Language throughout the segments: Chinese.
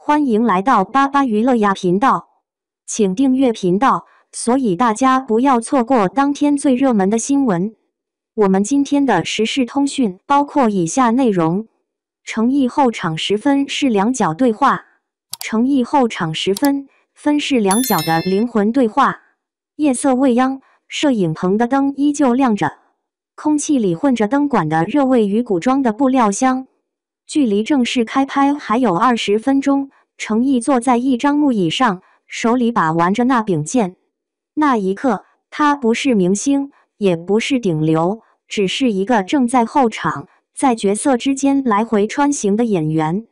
欢迎来到巴巴娱乐呀频道，请订阅频道，所以大家不要错过当天最热门的新闻。我们今天的时事通讯包括以下内容：诚意后场10分是两角对话，诚意后场10分，分是两角的灵魂对话。夜色未央，摄影棚的灯依旧亮着，空气里混着灯管的热味与古装的布料香。距离正式开拍还有20分钟，程毅坐在一张木椅上，手里把玩着那柄剑。那一刻，他不是明星，也不是顶流，只是一个正在后场，在角色之间来回穿行的演员。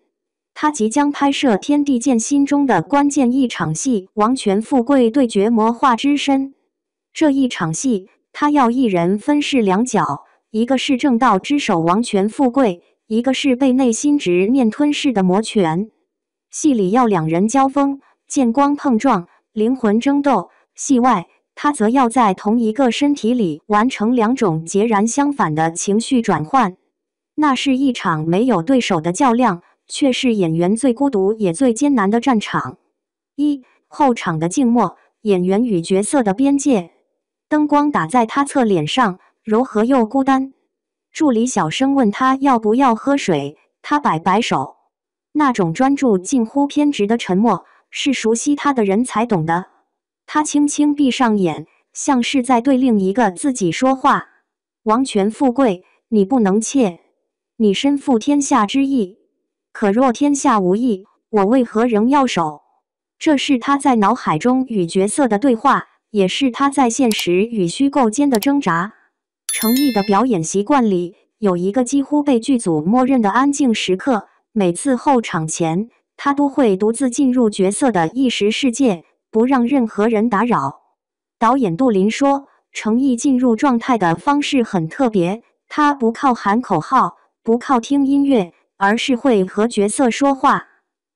他即将拍摄《天地剑心》中的关键一场戏——王权富贵对决魔化之身。这一场戏，他要一人分饰两角，一个是正道之首王权富贵，一个是被内心执念吞噬的魔权。戏里要两人交锋，剑光碰撞，灵魂争斗；戏外，他则要在同一个身体里完成两种截然相反的情绪转换。那是一场没有对手的较量，却是演员最孤独也最艰难的战场。后场的静默，演员与角色的边界。灯光打在他侧脸上，柔和又孤单。助理小声问他要不要喝水，他摆摆手。那种专注近乎偏执的沉默，是熟悉他的人才懂的。他轻轻闭上眼，像是在对另一个自己说话。王权富贵，你不能怯，你身负天下之义。可若天下无义，我为何仍要守？这是他在脑海中与角色的对话，也是他在现实与虚构间的挣扎。程毅的表演习惯里有一个几乎被剧组默认的安静时刻，每次后场前，他都会独自进入角色的意识世界，不让任何人打扰。导演杜林说，程毅进入状态的方式很特别，他不靠喊口号，不靠听音乐，而是会和角色说话。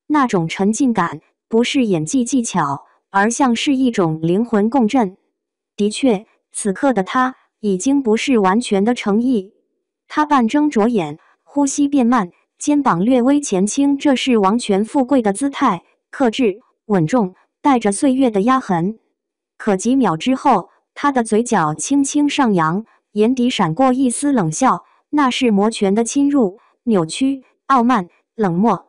那种沉浸感不是演技技巧，而像是一种灵魂共振。的确，此刻的他已经不是完全的程毅，他半睁着眼，呼吸变慢，肩膀略微前倾，这是王权富贵的姿态，克制、稳重，带着岁月的压痕。可几秒之后，他的嘴角轻轻上扬，眼底闪过一丝冷笑，那是魔权的侵入，扭曲、傲慢、冷漠，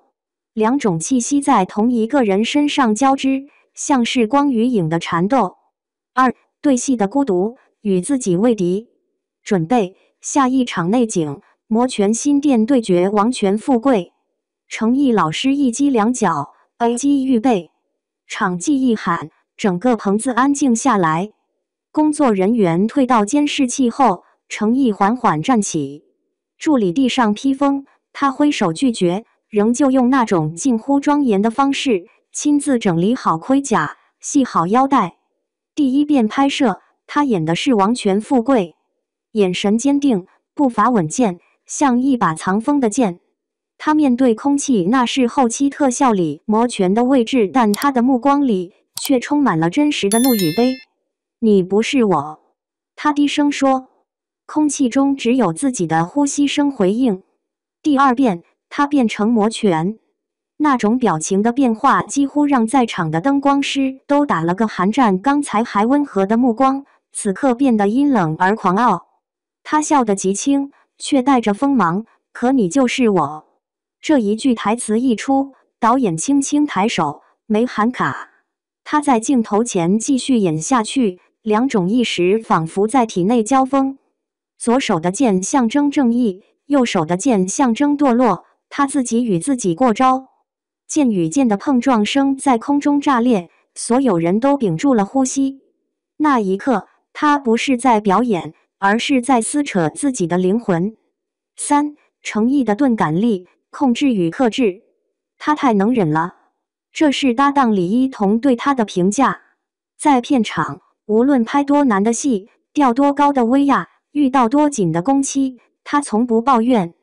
两种气息在同一个人身上交织，像是光与影的缠斗。对戏的孤独，与自己为敌。准备，下一场内景，魔权新店对决王权富贵。程毅老师一击两脚 ，A 机预备，场记一喊，整个棚子安静下来。工作人员退到监视器后，程毅缓缓站起。助理递上披风，他挥手拒绝，仍旧用那种近乎庄严的方式，亲自整理好盔甲，系好腰带。第一遍拍摄，他演的是王权富贵，眼神坚定，步伐稳健，像一把藏锋的剑。他面对空气，那是后期特效里魔权的位置，但他的目光里却充满了真实的怒与悲。你不是我，他低声说，空气中只有自己的呼吸声回应。第二遍，他变成魔权。那种表情的变化几乎让在场的灯光师都打了个寒战，刚才还温和的目光，此刻变得阴冷而狂傲。他笑得极轻，却带着锋芒，可你就是我。这一句台词一出，导演轻轻抬手，没喊卡。他在镜头前继续演下去，两种意识仿佛在体内交锋。左手的剑象征正义，右手的剑象征堕落，他自己与自己过招。剑与剑的碰撞声在空中炸裂，所有人都屏住了呼吸。那一刻，他不是在表演，而是在撕扯自己的灵魂。程毅的钝感力，控制与克制，他太能忍了。这是搭档李一桐对他的评价。在片场，无论拍多难的戏，调多高的威亚，遇到多紧的工期，他从不抱怨。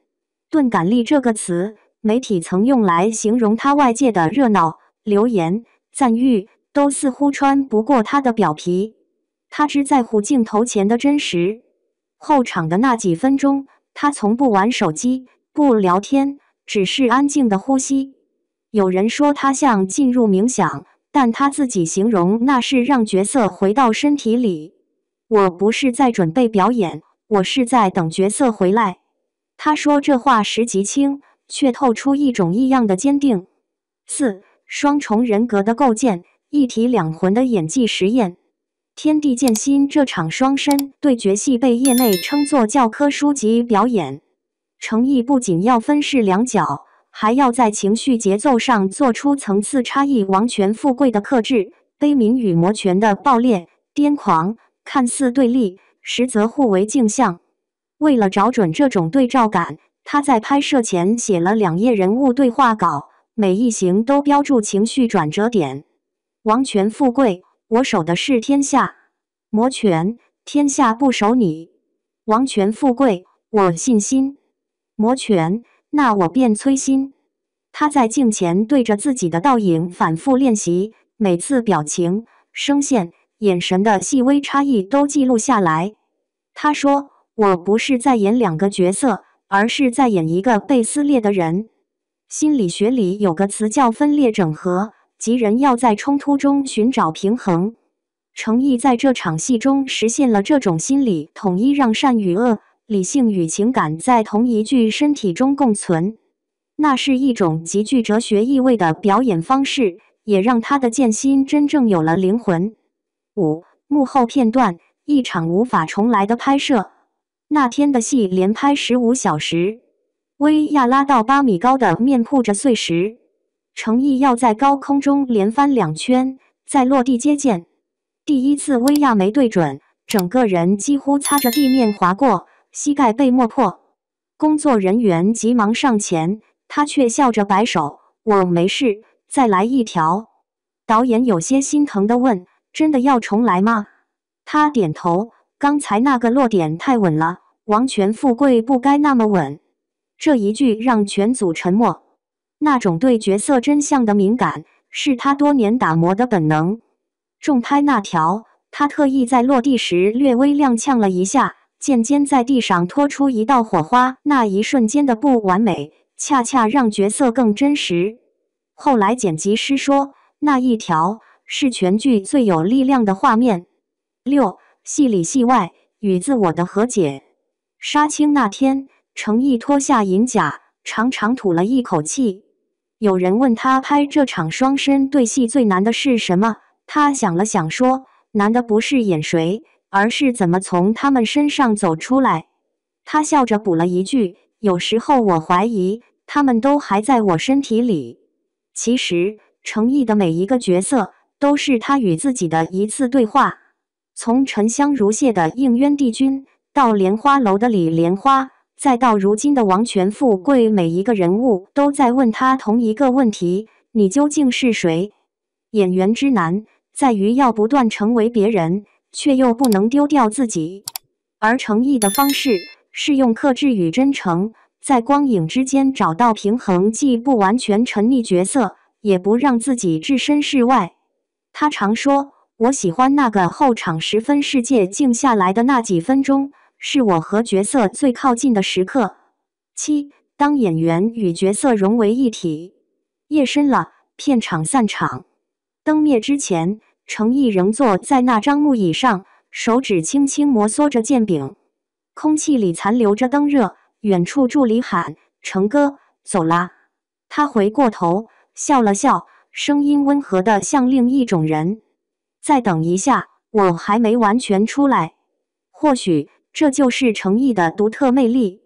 钝感力这个词，媒体曾用来形容他，外界的热闹、流言、赞誉，都似乎穿不过他的表皮。他只在乎镜头前的真实。后场的那几分钟，他从不玩手机，不聊天，只是安静的呼吸。有人说他像进入冥想，但他自己形容那是让角色回到身体里。我不是在准备表演，我是在等角色回来。他说这话时极轻，却透出一种异样的坚定。4. 双重人格的构建，一体两魂的演技实验。天地剑心这场双身对决戏被业内称作教科书级表演。程毅不仅要分饰两角，还要在情绪节奏上做出层次差异，王权富贵的克制，悲悯与魔权的暴烈癫狂，看似对立，实则互为镜像。为了找准这种对照感，他在拍摄前写了2页人物对话稿，每一行都标注情绪转折点。王权富贵，我守的是天下；魔权，天下不守你。王权富贵，我信心；魔权，那我便摧心。他在镜前对着自己的倒影反复练习，每次表情、声线、眼神的细微差异都记录下来。他说，我不是在演2个角色，而是在演一个被撕裂的人。心理学里有个词叫分裂整合，即人要在冲突中寻找平衡。程毅在这场戏中实现了这种心理统一，让善与恶、理性与情感在同一具身体中共存。那是一种极具哲学意味的表演方式，也让他的剑心真正有了灵魂。5. 幕后片段，一场无法重来的拍摄。那天的戏连拍15小时，薇娅拉到8米高的面铺着碎石，程毅要在高空中连翻2圈，再落地接剑。第一次薇娅没对准，整个人几乎擦着地面滑过，膝盖被磨破。工作人员急忙上前，他却笑着摆手，我没事，再来一条。导演有些心疼地问，真的要重来吗？他点头，刚才那个落点太稳了，王权富贵不该那么稳。这一句让全组沉默。那种对角色真相的敏感，是他多年打磨的本能。重拍那条，他特意在落地时略微踉跄了一下，剑尖在地上拖出一道火花，那一瞬间的不完美，恰恰让角色更真实。后来剪辑师说，那一条是全剧最有力量的画面。6. 戏里戏外与自我的和解。杀青那天，程毅脱下银甲，长长吐了一口气。有人问他拍这场双身对戏最难的是什么，他想了想说，难的不是演谁，而是怎么从他们身上走出来。他笑着补了一句，有时候我怀疑，他们都还在我身体里。其实，程毅的每一个角色，都是他与自己的一次对话。从沉香如屑的应渊帝君，到莲花楼的李莲花，再到如今的王权富贵，每一个人物都在问他同一个问题：你究竟是谁？演员之难，在于要不断成为别人，却又不能丢掉自己。而程毅的方式，是用克制与真诚，在光影之间找到平衡，既不完全沉溺角色，也不让自己置身事外。他常说，我喜欢那个后场10分世界静下来的那几分钟，是我和角色最靠近的时刻。7. 当演员与角色融为一体。夜深了，片场散场。灯灭之前，程毅仍坐在那张木椅上，手指轻轻摩挲着剑柄。空气里残留着灯热，远处助理喊：程哥，走啦。他回过头，笑了笑，声音温和的像另一种人。再等一下，我还没完全出来。或许这就是程毅的独特魅力。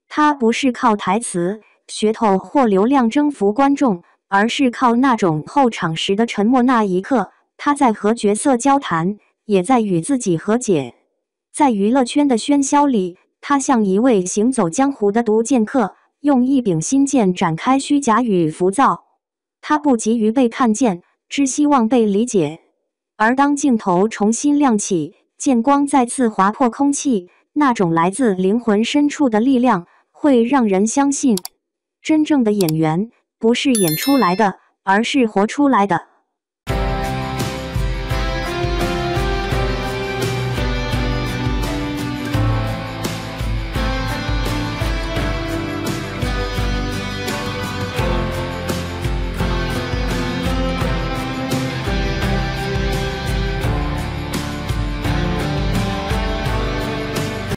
他不是靠台词、噱头或流量征服观众，而是靠那种后场时的沉默。那一刻，他在和角色交谈，也在与自己和解。在娱乐圈的喧嚣里，他像一位行走江湖的独剑客，用一柄新剑展开虚假与浮躁。他不急于被看见，只希望被理解。而当镜头重新亮起，剑光再次划破空气，那种来自灵魂深处的力量，会让人相信，真正的演员不是演出来的，而是活出来的。